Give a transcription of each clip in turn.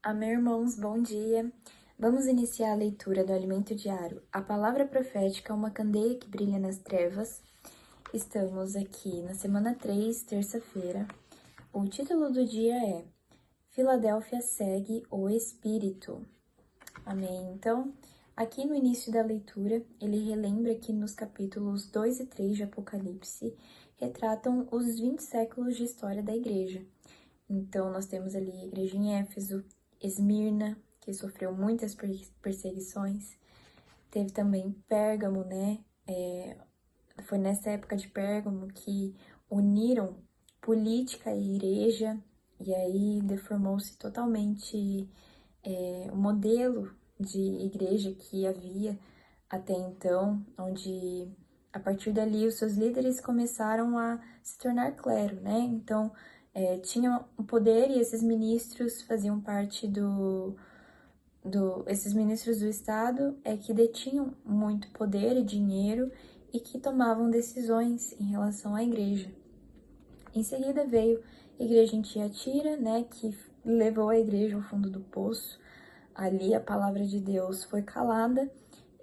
Amém, irmãos, bom dia. Vamos iniciar a leitura do alimento diário. A palavra profética é uma candeia que brilha nas trevas. Estamos aqui na semana 3, terça-feira. O título do dia é Filadélfia segue o Espírito. Amém. Então, aqui no início da leitura, ele relembra que nos capítulos 2 e 3 de Apocalipse retratam os 20 séculos de história da igreja. Então, nós temos ali a igreja em Éfeso, Esmirna, que sofreu muitas perseguições. Teve também Pérgamo, né? Foi nessa época de Pérgamo que uniram política e igreja, e aí deformou-se totalmente o modelo de igreja que havia até então, onde a partir dali os seus líderes começaram a se tornar clero, né? Então, tinham o poder e esses ministros faziam parte esses ministros do Estado que detinham muito poder e dinheiro e que tomavam decisões em relação à igreja. Em seguida veio a igreja em Tiatira, né, que levou a igreja ao fundo do poço. Ali a palavra de Deus foi calada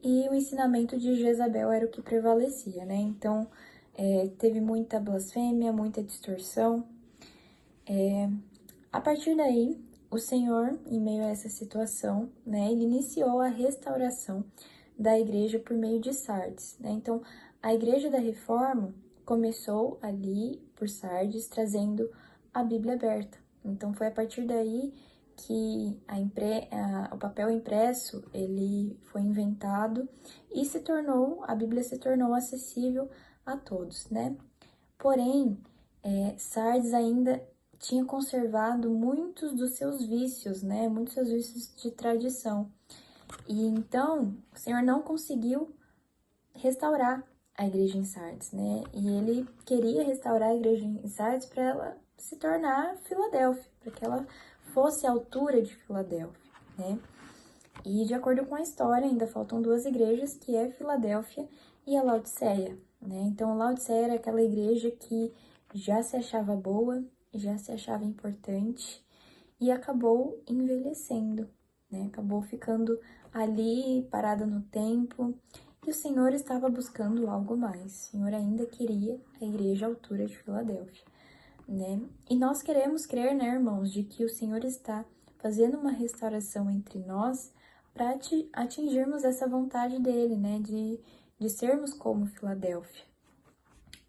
e o ensinamento de Jezabel era o que prevalecia, né? Então, teve muita blasfêmia, muita distorção. A partir daí, o Senhor, em meio a essa situação, né, ele iniciou a restauração da igreja por meio de Sardes, né? Então, a igreja da Reforma começou ali por Sardes, trazendo a Bíblia aberta. Então, foi a partir daí que o papel impresso ele foi inventado e a Bíblia se tornou acessível a todos, né? Porém, Sardes ainda tinha conservado muitos dos seus vícios, né? Muitos dos seus vícios de tradição. E então, o Senhor não conseguiu restaurar a igreja em Sardes, né? E ele queria restaurar a igreja em Sardes para ela se tornar Filadélfia, para que ela fosse à altura de Filadélfia, né? E de acordo com a história, ainda faltam duas igrejas, que é Filadélfia e a Laodiceia, né? Então, Laodiceia era aquela igreja que já se achava boa, já se achava importante e acabou envelhecendo, né? Acabou ficando ali parada no tempo e o Senhor estava buscando algo mais. O Senhor ainda queria a igreja à altura de Filadélfia, né? E nós queremos crer, né, irmãos, de que o Senhor está fazendo uma restauração entre nós para atingirmos essa vontade dele, né, de sermos como Filadélfia.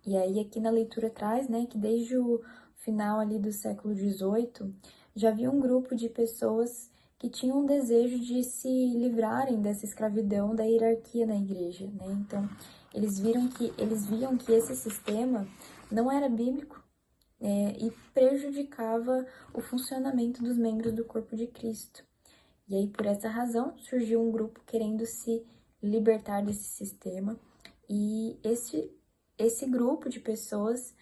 E aí aqui na leitura traz, né, que desde o final ali do século XVIII já havia um grupo de pessoas que tinham um desejo de se livrarem dessa escravidão da hierarquia na igreja, né? Então, eles viam que esse sistema não era bíblico, e prejudicava o funcionamento dos membros do corpo de Cristo. E aí, por essa razão, surgiu um grupo querendo se libertar desse sistema, e esse grupo de pessoas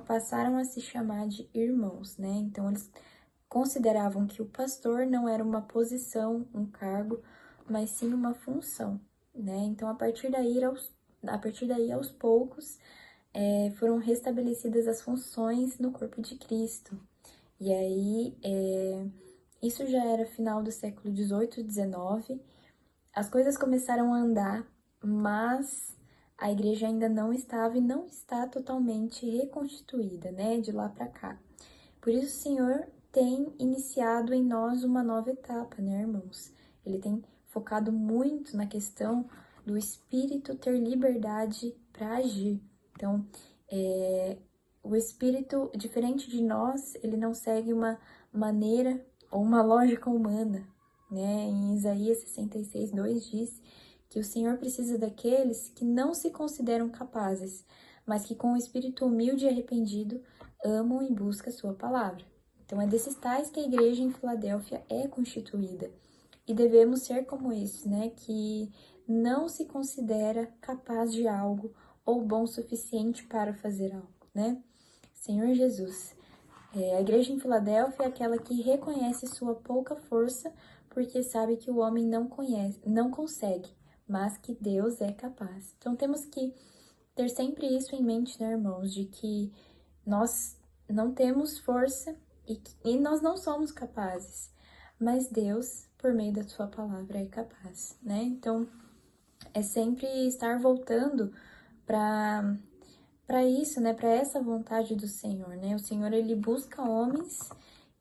passaram a se chamar de irmãos, né? Então, eles consideravam que o pastor não era uma posição, um cargo, mas sim uma função, né? Então, a partir daí, aos poucos, foram restabelecidas as funções no corpo de Cristo. E aí, isso já era final do século XVIII, XIX, as coisas começaram a andar, mas a igreja ainda não estava e não está totalmente reconstituída, né, de lá para cá. Por isso o Senhor tem iniciado em nós uma nova etapa, né, irmãos? Ele tem focado muito na questão do Espírito ter liberdade para agir. Então, o Espírito, diferente de nós, ele não segue uma maneira ou uma lógica humana, né? Em Isaías 66:2 diz que o Senhor precisa daqueles que não se consideram capazes, mas que com o espírito humilde e arrependido amam e buscam a sua palavra. Então, é desses tais que a igreja em Filadélfia é constituída. E devemos ser como esses, né? Que não se considera capaz de algo ou bom o suficiente para fazer algo, né? Senhor Jesus, a igreja em Filadélfia é aquela que reconhece sua pouca força, porque sabe que o homem não consegue, mas que Deus é capaz. Então temos que ter sempre isso em mente, né, irmãos, de que nós não temos força e nós não somos capazes, mas Deus, por meio da sua palavra, é capaz, né? Então, é sempre estar voltando para isso, né? Para essa vontade do Senhor, né? O Senhor, ele busca homens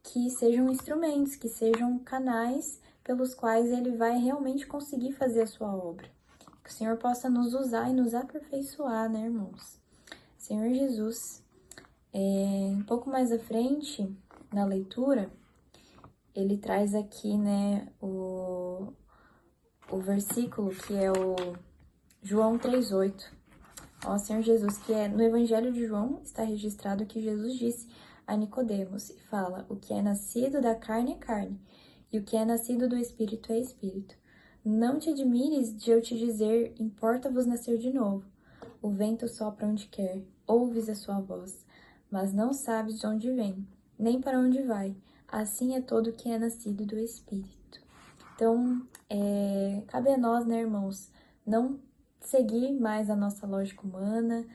que sejam instrumentos, que sejam canais pelos quais ele vai realmente conseguir fazer a sua obra. Que o Senhor possa nos usar e nos aperfeiçoar, né, irmãos? Senhor Jesus, um pouco mais à frente, na leitura, ele traz aqui, né, o versículo que é o João 3,8. Ó Senhor Jesus, que é no Evangelho de João, está registrado que Jesus disse a Nicodemos, e fala, o que é nascido da carne é carne, e o que é nascido do Espírito é Espírito. Não te admires de eu te dizer, importa-vos nascer de novo. O vento sopra onde quer, ouves a sua voz, mas não sabes de onde vem, nem para onde vai. Assim é todo que é nascido do Espírito. Então, cabe a nós, né, irmãos, não seguir mais a nossa lógica humana,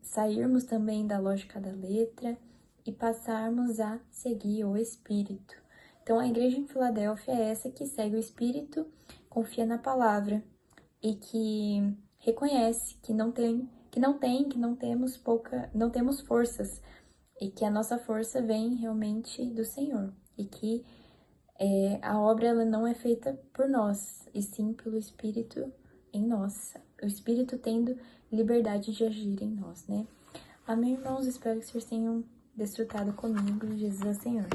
sairmos também da lógica da letra e passarmos a seguir o Espírito. Então, a igreja em Filadélfia é essa que segue o Espírito, confia na palavra e que reconhece que não temos forças e que a nossa força vem realmente do Senhor e que a obra ela não é feita por nós, e sim pelo Espírito em nós. O Espírito tendo liberdade de agir em nós, né? Amém, irmãos? Espero que vocês tenham desfrutado comigo. Jesus é o Senhor.